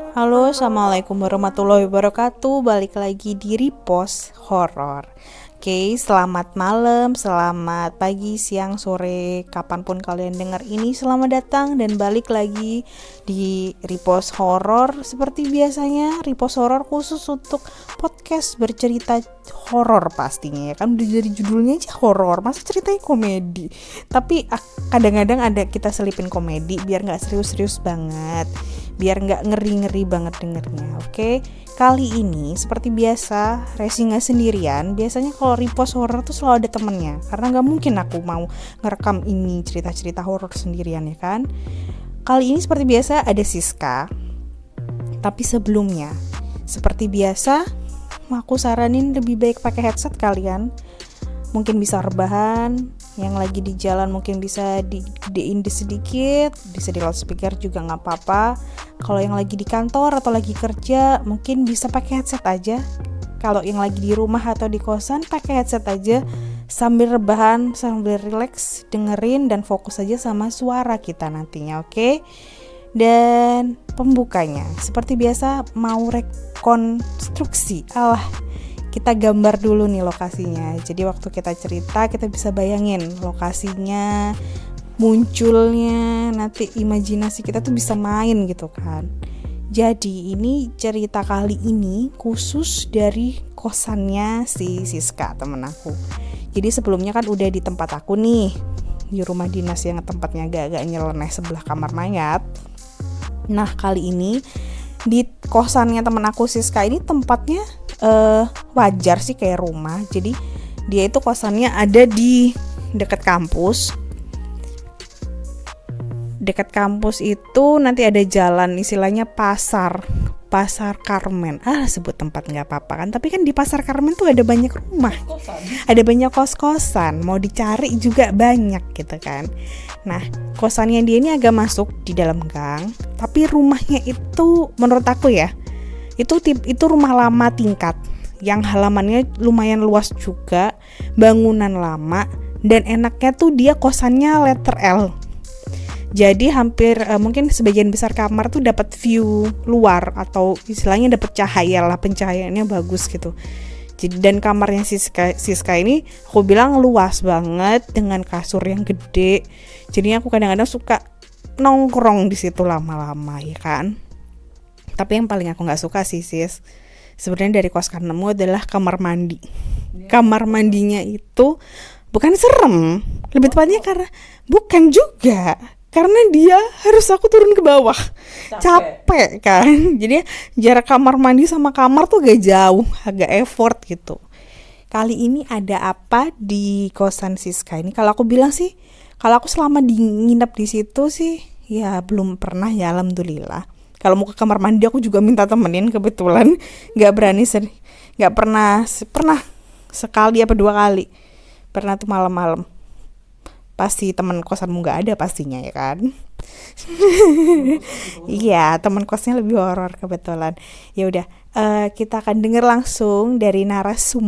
Halo, assalamualaikum warahmatullahi wabarakatuh. Balik lagi di Repost Horor. Oke, selamat malam, selamat pagi, siang, sore, kapanpun kalian dengar ini. Selamat datang dan balik lagi di Repost Horor. Seperti biasanya, Repost Horor khusus untuk podcast bercerita horor pastinya ya kan, udah dari judulnya aja horor, masa ceritanya komedi. Tapi kadang-kadang ada kita selipin komedi biar nggak serius-serius banget, biar nggak ngeri-ngeri banget dengernya. Oke, kali ini seperti biasa Resi nggak sendirian. Biasanya kalau repost horor tuh selalu ada temennya, karena nggak mungkin aku mau ngerekam ini cerita-cerita horor sendirian ya kan. Kali ini seperti biasa ada Siska. Tapi sebelumnya, seperti biasa, aku saranin lebih baik pakai headset kalian. Mungkin bisa rebahan, yang lagi di jalan mungkin bisa digedein sedikit, bisa di loudspeaker juga nggak apa-apa. Kalau yang lagi di kantor atau lagi kerja mungkin bisa pakai headset aja. Kalau yang lagi di rumah atau di kosan pakai headset aja, sambil rebahan, sambil relax, dengerin dan fokus aja sama suara kita nantinya, oke? Dan pembukanya seperti biasa mau rekonstruksi. Kita gambar dulu nih lokasinya. Jadi waktu kita cerita kita bisa bayangin lokasinya, munculnya, nanti imajinasi kita tuh bisa main gitu kan. Jadi ini cerita kali ini khusus dari kosannya si Siska, temen aku. Jadi sebelumnya kan udah di tempat aku nih, di rumah dinas yang tempatnya agak-agak nyeleneh sebelah kamar mayat. Nah kali ini di kosannya temen aku Siska ini tempatnya wajar sih kayak rumah. Jadi dia itu kosannya ada di dekat kampus. Dekat kampus itu nanti ada jalan, istilahnya pasar Karmen. Sebut tempat nggak apa-apa kan, tapi kan di pasar Karmen tuh ada banyak rumah, ada banyak kos-kosan, mau dicari juga banyak gitu kan. Nah kosannya dia ini agak masuk di dalam gang, tapi rumahnya itu menurut aku ya, itu rumah lama tingkat yang halamannya lumayan luas juga, bangunan lama, dan enaknya tuh dia kosannya letter L. Jadi hampir mungkin sebagian besar kamar tuh dapat view luar, atau istilahnya dapat cahaya lah, pencahayaannya bagus gitu. Jadi dan kamarnya Siska ini aku bilang luas banget dengan kasur yang gede. Jadinya aku kadang-kadang suka nongkrong di situ lama-lama ya kan. Tapi yang paling aku nggak suka sih sis, sebenarnya dari kos kamu adalah kamar mandi. Kamar mandinya itu bukan serem, lebih tepatnya bukan juga, karena dia harus aku turun ke bawah, capek kan. Jadi jarak kamar mandi sama kamar tuh agak jauh, agak effort gitu. Kali ini ada apa di kosan Siska ini? Kalau aku bilang sih, kalau aku selama nginep di situ sih, ya belum pernah ya, alhamdulillah. Kalau mau ke kamar mandi aku juga minta temenin, kebetulan nggak berani nggak pernah sekali apa 2 kali pernah tuh malam-malam. Pasti teman kosanmu nggak ada pastinya ya kan. Iya, teman kosnya lebih horor kebetulan. Ya udah, kita akan dengar langsung dari narsu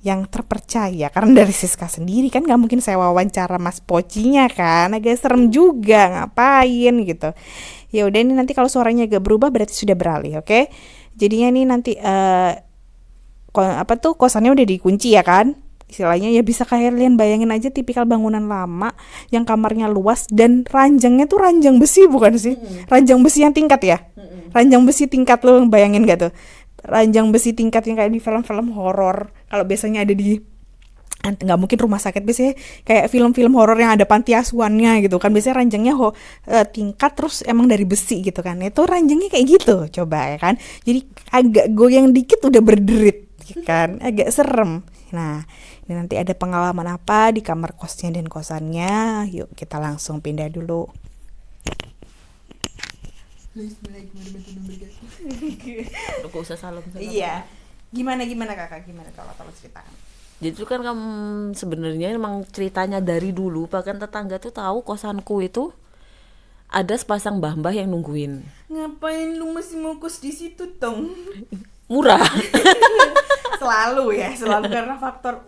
yang terpercaya, karena dari Siska sendiri kan nggak mungkin saya wawancara Mas Pocinya kan, agak serem juga, ngapain gitu. Ya udah, ini nanti kalau suaranya agak berubah berarti sudah beralih, oke? Jadinya ini nanti kosannya udah dikunci ya kan, istilahnya ya bisa kalian bayangin aja tipikal bangunan lama yang kamarnya luas dan ranjangnya tuh ranjang besi, bukan sih? Ranjang besi yang tingkat ya, ranjang besi tingkat, lo bayangin gak tuh? Ranjang besi tingkat yang kayak di film-film horor. Kalau biasanya ada di, nggak mungkin rumah sakit, biasanya kayak film-film horor yang ada panti asuhannya gitu kan, biasanya ranjangnya tingkat terus emang dari besi gitu kan. Itu ranjangnya kayak gitu coba ya kan, jadi agak goyang dikit udah berderit kan, agak serem. Nah ini nanti ada pengalaman apa di kamar kosnya dan kosannya. Yuk kita langsung pindah dulu. Gak usah salam. Iya. Gimana kakak? Gimana kalau ceritakan? Jadi itu kan sebenarnya emang ceritanya dari dulu, bahkan tetangga tuh tahu kosanku itu ada sepasang mbah-mbah yang nungguin. Ngapain lu masih mau kos di situ tong? Murah. Selalu karena faktor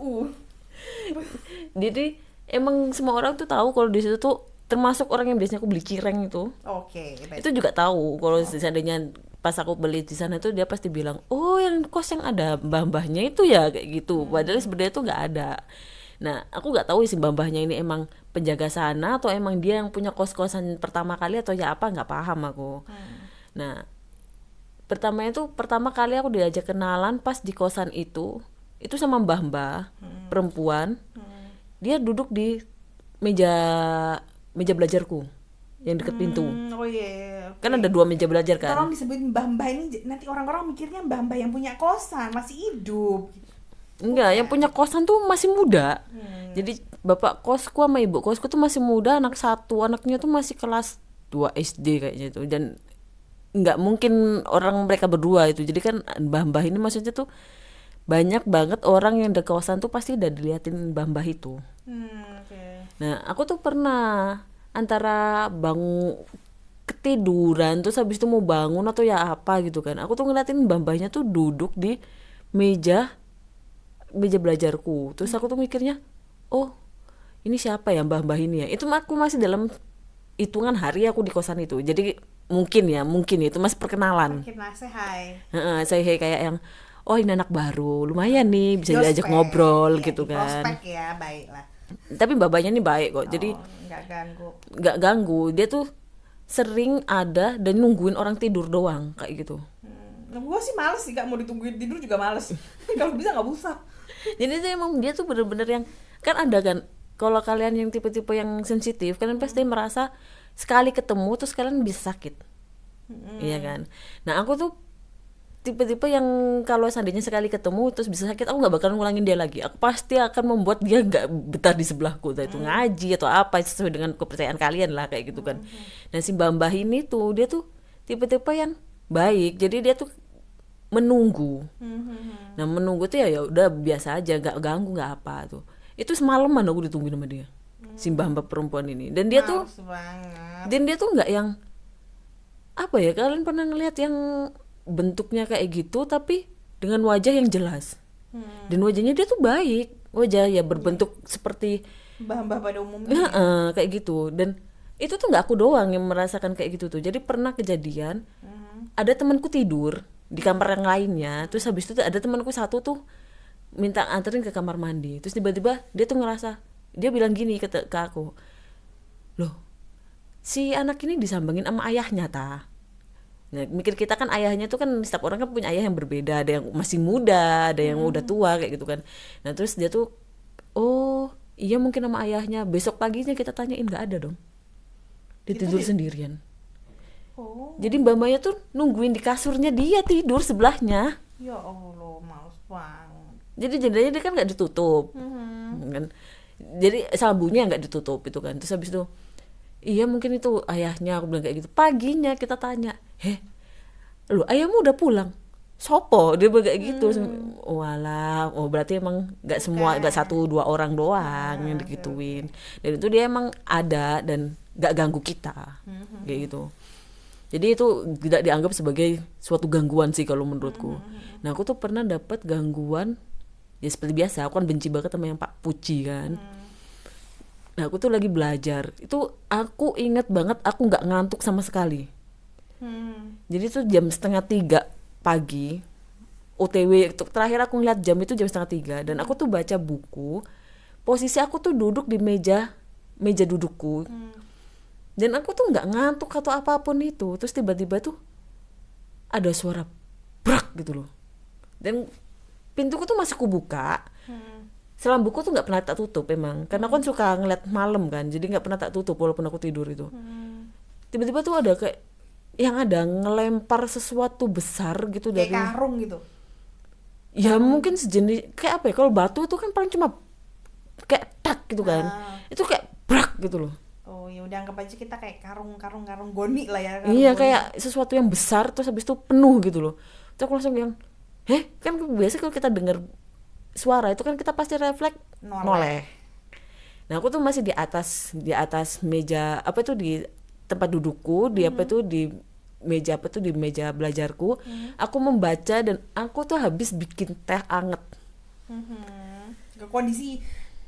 Jadi emang semua orang tuh tahu kalau di situ tuh termasuk orang yang biasanya aku beli cireng itu baik. itu juga tahu kalau seandainya pas aku beli di sana itu dia pasti bilang, oh yang kos yang ada mbah-mbahnya itu ya kayak gitu. Padahal sebenarnya itu nggak ada. Nah aku nggak tahu sih mbah-mbahnya ini emang penjaga sana atau emang dia yang punya kos-kosan pertama kali atau ya apa, nggak paham aku. Nah pertama kali aku diajak kenalan pas di kosan itu sama mbah-mbah perempuan. Dia duduk di meja meja belajarku yang deket pintu. Oh iya. Kan ada 2 meja belajar kan. Tolong disebutin mbah-mbah ini, nanti orang-orang mikirnya mbah-mbah yang punya kosan masih hidup. Enggak, yang punya kosan tuh masih muda. Jadi bapak kosku sama ibu kosku tuh masih muda, anak satu, anaknya tuh masih kelas 2 SD kayaknya itu. Dan nggak mungkin orang mereka berdua itu. Jadi kan mbah-mbah ini maksudnya tuh banyak banget orang yang di kawasan tuh pasti udah diliatin mbah-mbah itu. Nah aku tuh pernah antara bangun ketiduran terus habis itu mau bangun atau ya apa gitu kan, aku tuh ngeliatin mbah-mbahnya tuh duduk di meja belajarku. Terus aku tuh mikirnya, oh ini siapa ya mbah-mbah ini ya. Itu aku masih dalam hitungan hari aku di kosan itu, jadi mungkin itu masih perkenalan. Saya kayak yang oh ini anak baru, lumayan nih bisa diajak ngobrol ya, gitu kan. Prospek ya, baik lah. Tapi babanya nih baik kok, jadi nggak ganggu. Dia tuh sering ada dan nungguin orang tidur doang kayak gitu. Gue sih males sih, gak mau ditungguin tidur juga males. Kalau bisa nggak usah. Jadi itu emang dia tuh bener-bener yang kan ada kan. Kalau kalian yang tipe-tipe yang sensitif, kalian pasti merasa sekali ketemu terus kalian bisa sakit, iya kan. Nah aku tuh tipe-tipe yang kalau seandainya sekali ketemu terus bisa sakit, aku nggak bakal ngulangin dia lagi. Aku pasti akan membuat dia nggak betah di sebelahku, entah itu ngaji atau apa sesuai dengan kepercayaan kalian lah kayak gitu kan. Nah si mbah ini tuh dia tuh tipe-tipe yang baik, jadi dia tuh menunggu. Nah menunggu tuh ya udah biasa aja, nggak ganggu nggak apa tuh. Itu semalaman aku ditungguin sama dia, si mbah perempuan ini. Dan dia tuh nggak yang apa ya, kalian pernah ngeliat yang bentuknya kayak gitu tapi dengan wajah yang jelas. Dan wajahnya dia tuh baik, wajah ya berbentuk seperti mbah-mbah pada umumnya. Kayak gitu. Dan itu tuh nggak aku doang yang merasakan kayak gitu tuh. Jadi pernah kejadian ada temanku tidur di kamar yang lainnya, terus habis itu ada temanku satu tuh minta anterin ke kamar mandi. Terus tiba-tiba dia tuh ngerasa, dia bilang gini ke aku, loh si anak ini disambangin sama ayahnya ta. Nah, mikir kita kan ayahnya tuh kan setiap orang kan punya ayah yang berbeda, ada yang masih muda, ada yang udah tua kayak gitu kan. Nah terus dia tuh, oh iya mungkin sama ayahnya. Besok paginya kita tanyain, nggak ada dong, dia tidur sendirian. Jadi mbak-mbaknya tuh nungguin di kasurnya, dia tidur sebelahnya. Ya Allah, males banget. Jadi jendelanya dia kan nggak ditutup, kan? Jadi sabunnya nggak ditutup itu kan. Terus habis itu, iya mungkin itu ayahnya, aku bilang kayak gitu. Paginya kita tanya, lu ayahmu udah pulang? Sopo? Dia bilang kayak gitu. Walah, oh berarti emang nggak semua, nggak 1-2 orang doang yang digituin. Dan itu dia emang ada dan nggak ganggu kita, kayak gitu. Jadi itu tidak dianggap sebagai suatu gangguan sih kalau menurutku. Nah aku tuh pernah dapat gangguan, ya seperti biasa, aku kan benci banget sama yang Pak Puji kan. Nah aku tuh lagi belajar, itu aku inget banget aku nggak ngantuk sama sekali. Jadi tuh jam 2:30 pagi, OTW, terakhir aku ngeliat jam itu jam 2:30, dan aku tuh baca buku, posisi aku tuh duduk di meja dudukku. Dan aku tuh nggak ngantuk atau apapun itu. Terus tiba-tiba tuh ada suara brak gitu loh. Dan pintuku tuh masih kubuka. Selam buku tuh nggak pernah tak tutup emang. Karena aku kan suka ngeliat malam kan. Jadi nggak pernah tak tutup walaupun aku tidur itu. Tiba-tiba tuh ada kayak yang ada ngelempar sesuatu besar gitu kayak dari karung gitu. Ya mungkin sejenis kayak apa ya? Kalau batu itu kan paling cuma kayak tak gitu kan. Itu kayak brak gitu loh. Oh ya udah, anggap aja kita kayak karung goni lah ya. Iya goni. Kayak sesuatu yang besar terus habis itu penuh gitu loh. Terus aku langsung bilang, kan biasa kalau kita dengar suara itu kan kita pasti refleks noleh. Nah aku tuh masih di atas meja apa tuh, di tempat dudukku, di apa tuh, di meja apa tuh, di meja belajarku. Aku membaca dan aku tuh habis bikin teh anget. Kondisi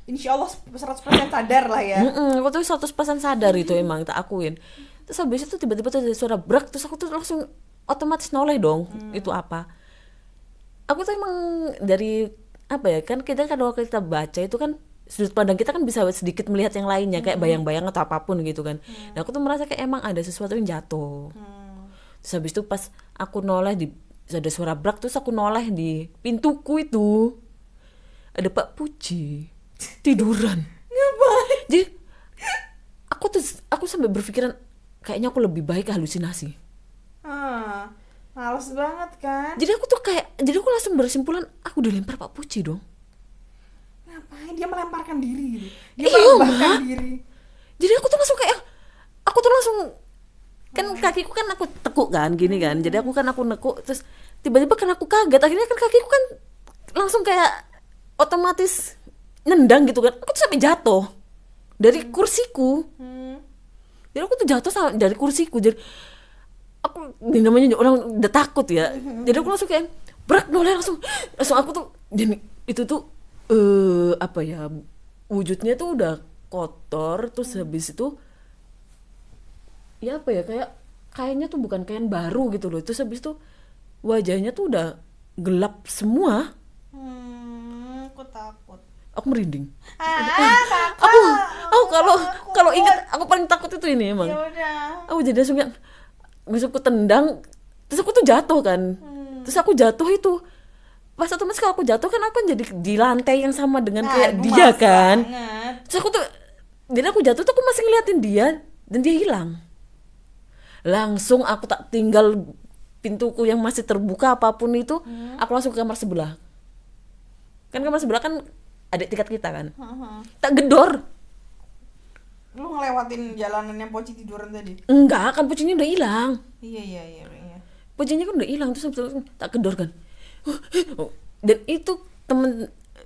insya Allah 100% sadar lah ya. Aku tuh 100% sadar itu emang tak akuin. Terus habis itu tiba-tiba tuh ada suara brak, terus aku tuh langsung otomatis noleh dong. Itu apa? Aku tuh emang dari apa ya, kan kita kan kalau kita baca itu kan sudut pandang kita kan bisa sedikit melihat yang lainnya kayak bayang-bayang atau apapun gitu kan. Nah aku tuh merasa kayak emang ada sesuatu yang jatuh. Terus habis itu pas aku noleh ada suara brak, terus aku noleh di pintuku itu ada Pak Puji tiduran. Ngapain? Jadi aku sampai berpikiran kayaknya aku lebih baik halusinasi. Males banget kan. Jadi aku langsung bersimpulan aku udah lempar Pak Puji dong. Ngapain dia melemparkan diri gitu? Dia Iya, melemparkan Ma. diri. Jadi aku tuh langsung kan kakiku kan aku tekuk kan gini kan. Jadi aku nekuk terus tiba-tiba kan aku kaget, akhirnya kan kakiku kan langsung kayak otomatis nendang gitu kan. Aku tuh sampai jatuh dari kursiku. Jadi aku tuh jatuh dari kursiku. Jadi aku namanya orang udah takut ya. Jadi aku langsung kayak berak noleh langsung aku tuh dan itu tuh apa ya, wujudnya tuh udah kotor, terus habis itu ya apa ya, kayaknya tuh bukan kain baru gitu loh. Terus habis itu wajahnya tuh udah gelap semua. Aku takut. Aku merinding. Kakak. Aku kalau ingat aku paling takut itu ini emang. Ya udah. Aku jadi langsung kayak aku tendang, terus aku tuh jatuh kan. Terus aku jatuh itu pas otomatis kalau aku jatuh kan aku kan jadi di lantai yang sama dengan kayak dia kan. Banget. Terus aku tuh jadi aku jatuh tuh aku masih ngeliatin dia dan dia hilang. Langsung aku tak tinggal pintuku yang masih terbuka apapun itu, aku langsung ke kamar sebelah. Kan kamar sebelah kan ada tingkat kita kan. Tak gedor. Lu ngelewatin jalanan yang Poci tiduran tadi? Enggak, kan pocinya udah hilang. Iya. Pocinya kan udah hilang, terus tak gedor kan. Dan itu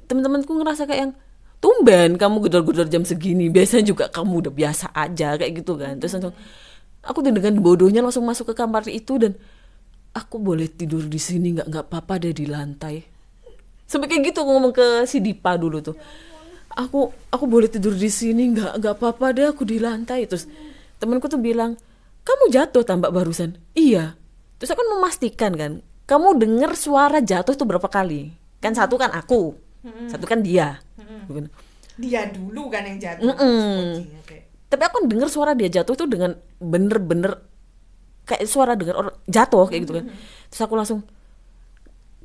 temen-temenku ngerasa kayak yang tumben kamu gedor-gedor jam segini, biasanya juga kamu udah biasa aja kayak gitu kan. Terus langsung aku tuh dengan bodohnya langsung masuk ke kamar itu dan aku boleh tidur di sini nggak apa-apa deh di lantai. Sampai kayak gitu aku ngomong ke si Dipa dulu tuh. Aku boleh tidur di sini nggak apa-apa deh aku di lantai. Terus temanku tuh bilang, kamu jatuh tambak barusan? Iya. Terus aku kan memastikan kan, kamu dengar suara jatuh tuh berapa kali? Kan satu kan aku, satu kan dia. Dia dulu kan yang jatuh. Okay. Tapi aku dengar suara dia jatuh tuh dengan bener-bener kayak suara dengar orang jatuh kayak gitu kan. Terus aku langsung,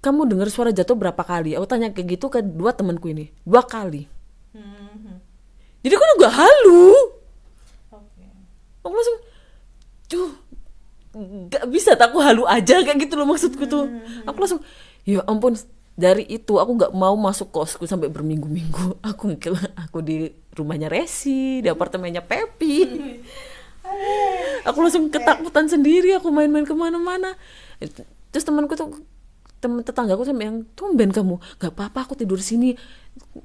kamu dengar suara jatuh berapa kali? Aku tanya kayak gitu ke dua temanku ini, 2 kali. Jadi aku nggak halu. Aku langsung, gak bisa tak aku halu aja kayak gitu loh maksudku tuh. Aku langsung ya ampun, dari itu aku gak mau masuk kosku sampai berminggu-minggu. Aku di rumahnya Resi, di apartemennya Pepi. Aku langsung ketakutan sendiri, aku main-main kemana-mana. Terus temanku tuh, tetanggaku sampai yang, tumben kamu gak apa-apa aku tidur sini,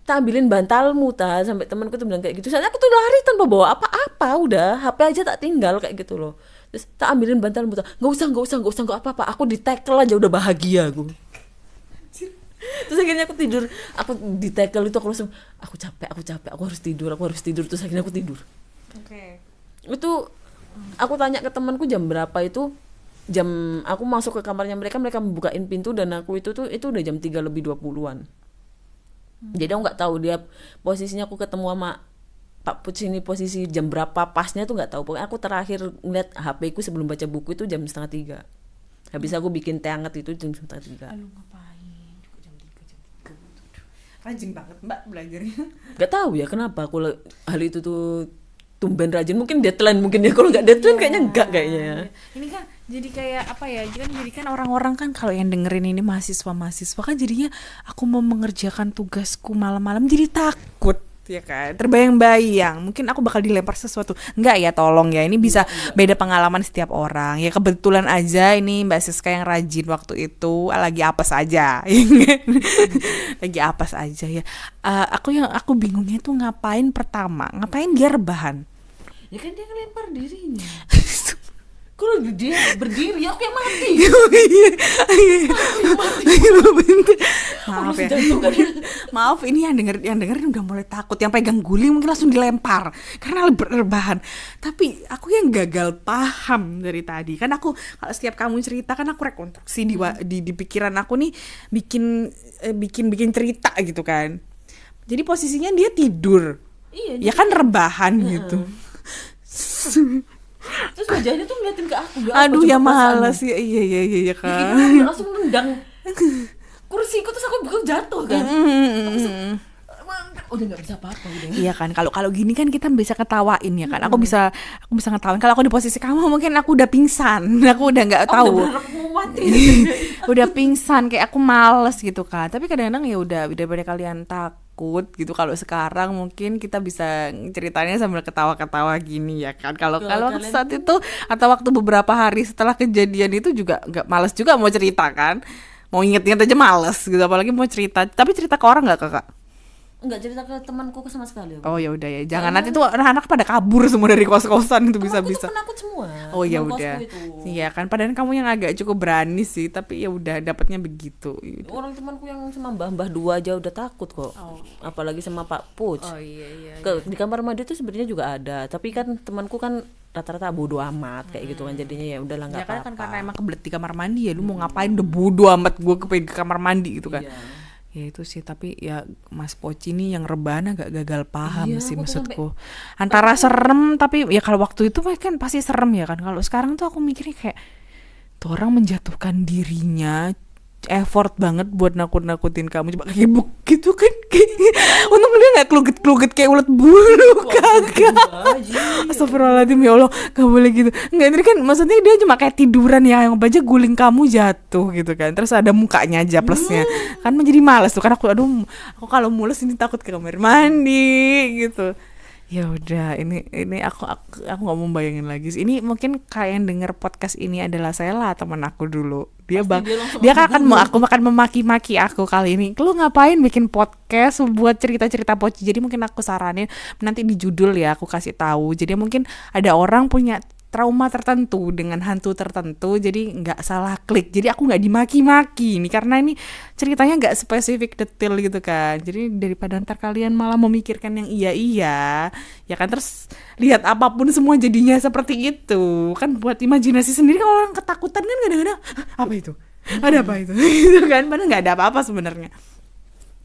tak ambilin bantalmu ta. Sampai temanku tuh bilang kayak gitu. Soalnya aku tuh lari tanpa bawa apa-apa, udah HP aja tak tinggal kayak gitu loh. Terus tak ambilin bantalmu ta. Gak usah gak apa-apa, aku di tackle aja udah bahagia aku. Terus akhirnya aku tidur, aku di tackle itu aku langsung, aku capek, aku harus tidur. Terus akhirnya aku tidur. Itu aku tanya ke temanku jam berapa itu, jam aku masuk ke kamarnya mereka membukain pintu dan aku itu udah jam 3:20-an. Jadi aku nggak tahu dia posisinya, aku ketemu sama Pak Puci ini posisi jam berapa pasnya tuh nggak tahu. Pokoknya aku terakhir ngeliat HP ku sebelum baca buku itu jam 2:30. Habis aku bikin teh hangat itu jam 2:30. Aduh ngapain juga jam 3. Rajin banget Mbak belajarnya. Gak tahu ya kenapa aku hal itu tuh tumben rajin. Mungkin deadline mungkin ya, kalau nggak deadline kayaknya enggak kayaknya. Ini kan jadi kayak apa ya, jadi kan orang-orang kan kalau yang dengerin ini mahasiswa kan jadinya aku mau mengerjakan tugasku malam-malam jadi takut ya kan, terbayang-bayang mungkin aku bakal dilempar sesuatu. Enggak ya, tolong ya, ini bisa beda pengalaman setiap orang ya. Kebetulan aja ini Mbak Siska yang rajin waktu itu lagi apes aja. Lagi apes aja ya. Aku bingungnya tuh ngapain dia rebahan. Ya kan dia ngelempar dirinya. Kalau dia berdiri aku yang mati. Maaf ya. Maaf, ini yang dengerin udah mulai takut, yang pegang guling mungkin langsung dilempar karena rebahan. Tapi aku yang gagal paham dari tadi. Kan aku kalau setiap kamu cerita kan aku rekonstruksi di pikiran aku nih, bikin cerita gitu kan. Jadi posisinya dia tidur. Iya, ya kan rebahan gitu. Terus wajahnya tuh ngeliatin ke aku. Aduh ya malas ya. Iya kan. Aku langsung nendang kursiku, terus aku jatuh kan. Udah nggak bisa apa-apa udah. Iya kan, kalau gini kan kita bisa ketawain ya kan. Aku bisa ngetawain. Kalau aku di posisi kamu mungkin aku udah pingsan. Aku udah nggak tahu. Udah pingsan, kayak aku males gitu kan. Tapi kadang-kadang ya udah daripada kalian takut gitu. Kalau sekarang mungkin kita bisa ceritanya sambil ketawa-ketawa gini ya kan. Kalau saat itu atau waktu beberapa hari setelah kejadian itu juga nggak, males juga mau cerita kan. Mau inget-inget aja males gitu, apalagi mau cerita. Tapi cerita ke orang nggak kakak? Enggak cerita ke temanku sama sekali. Oh ya udah ya, jangan nanti tuh anak-anak pada kabur semua dari kos-kosan itu bisa-bisa. Penakut semua. Oh ya udah. Iya kan, padahal kamu yang agak cukup berani sih, tapi ya udah dapatnya begitu. Yaudah. Orang temanku yang sama mbah-mbah 2 aja udah takut kok. Apalagi sama Pak Puj. Oh iya. Di kamar mandi tuh sebenarnya juga ada, tapi kan temanku kan rata-rata bodo amat kayak gitu kan, jadinya ya udahlah nggak apa-apa. Ya kan karena emang kebelet di kamar mandi ya, lu mau ngapain, udah bodo amat gue ke kamar mandi gitu kan. Iya. Ya itu sih, tapi ya Mas Poci nih yang rebahan agak gagal paham sih maksudku. Antara serem, tapi ya kalau waktu itu kan pasti serem ya kan. Kalau sekarang tuh aku mikirnya kayak tuh orang menjatuhkan dirinya, effort banget buat nakut-nakutin kamu, coba gebuk gitu kan. Untung dia gak kluget-kluget kayak ulet bulu kagak. Astagfirullahaladzim, ya Allah gak boleh gitu. Enggak, ini kan maksudnya dia cuma kayak tiduran ya, yang aja guling kamu jatuh gitu kan. Terus ada mukanya aja plusnya. Kan menjadi malas tuh kan aku kalau mules ini takut ke kamar mandi gitu. Ya udah, ini aku nggak mau bayangin lagi. Ini mungkin kalian denger podcast ini adalah Sela, teman aku dulu. Dia akan memaki-maki aku kali ini. Lu ngapain bikin podcast buat cerita-cerita Poci? Jadi mungkin aku saranin nanti di judul ya aku kasih tahu. Jadi mungkin ada orang punya trauma tertentu dengan hantu tertentu, jadi nggak salah klik. Jadi aku nggak dimaki-maki nih, karena ini ceritanya nggak spesifik detail gitu kan. Jadi daripada ntar kalian malah memikirkan yang iya ya kan, terus lihat apapun semua jadinya seperti itu kan, buat imajinasi sendiri. Kalau orang ketakutan kan kadang-kadang apa itu, ada apa itu gitu kan, padahal nggak ada apa-apa sebenarnya.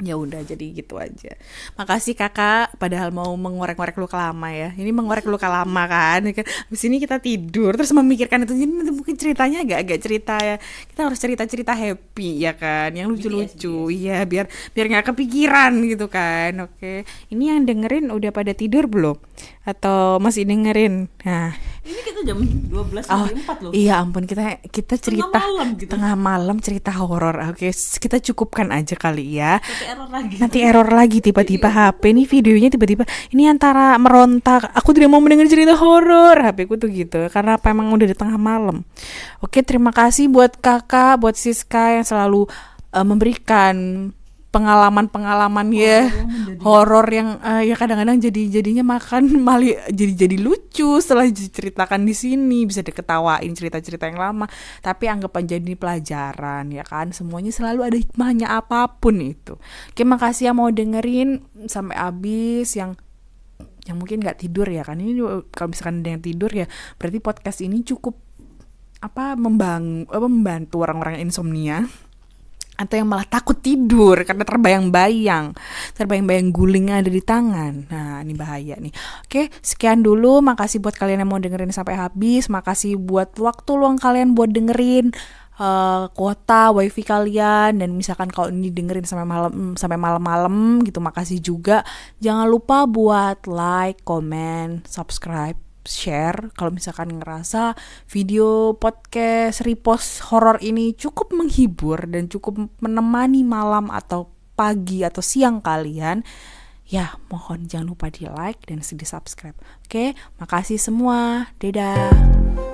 Ya udah, jadi gitu aja. Makasih kakak, padahal mau mengorek-ngorek luka lama ya. Ini mengorek luka lama kan. Habis ini kita tidur terus memikirkan itu. Jadi nanti mungkin ceritanya agak cerita ya. Kita harus cerita happy ya kan, yang lucu-lucu. Iya, biar nggak kepikiran gitu kan. Oke. Ini yang dengerin udah pada tidur belum? Atau masih dengerin? Nah, ini kita jam 12:04 loh. Iya ampun, kita cerita tengah malam cerita horor. Oke, kita cukupkan aja kali ya. Nanti error lagi tiba-tiba HP nih, videonya tiba-tiba ini antara merontak, aku tidak mau mendengar cerita horor, HP ku tuh gitu, karena apa, emang udah di tengah malam. Oke, terima kasih buat kakak, buat Siska yang selalu memberikan pengalaman ya horor yang ya kadang-kadang jadinya makan malah jadi lucu setelah diceritakan di sini, bisa diketawain cerita-cerita yang lama, tapi anggap aja ini pelajaran ya kan, semuanya selalu ada hikmahnya apapun itu. Oke, makasih yang mau dengerin sampai habis, yang mungkin nggak tidur ya kan. Ini kalau misalkan ada yang tidur ya berarti podcast ini cukup membantu orang-orang yang insomnia atau yang malah takut tidur karena terbayang-bayang gulingnya ada di tangan. Nah, ini bahaya nih. Oke, sekian dulu. Makasih buat kalian yang mau dengerin sampai habis. Makasih buat waktu luang kalian buat dengerin kuota wifi kalian, dan misalkan kalau ini dengerin sampai malam-malam gitu, makasih juga. Jangan lupa buat like, comment, subscribe, share kalau misalkan ngerasa video podcast repost horor ini cukup menghibur dan cukup menemani malam atau pagi atau siang kalian. Ya, mohon jangan lupa di like dan di subscribe. Oke, makasih semua. Dadah.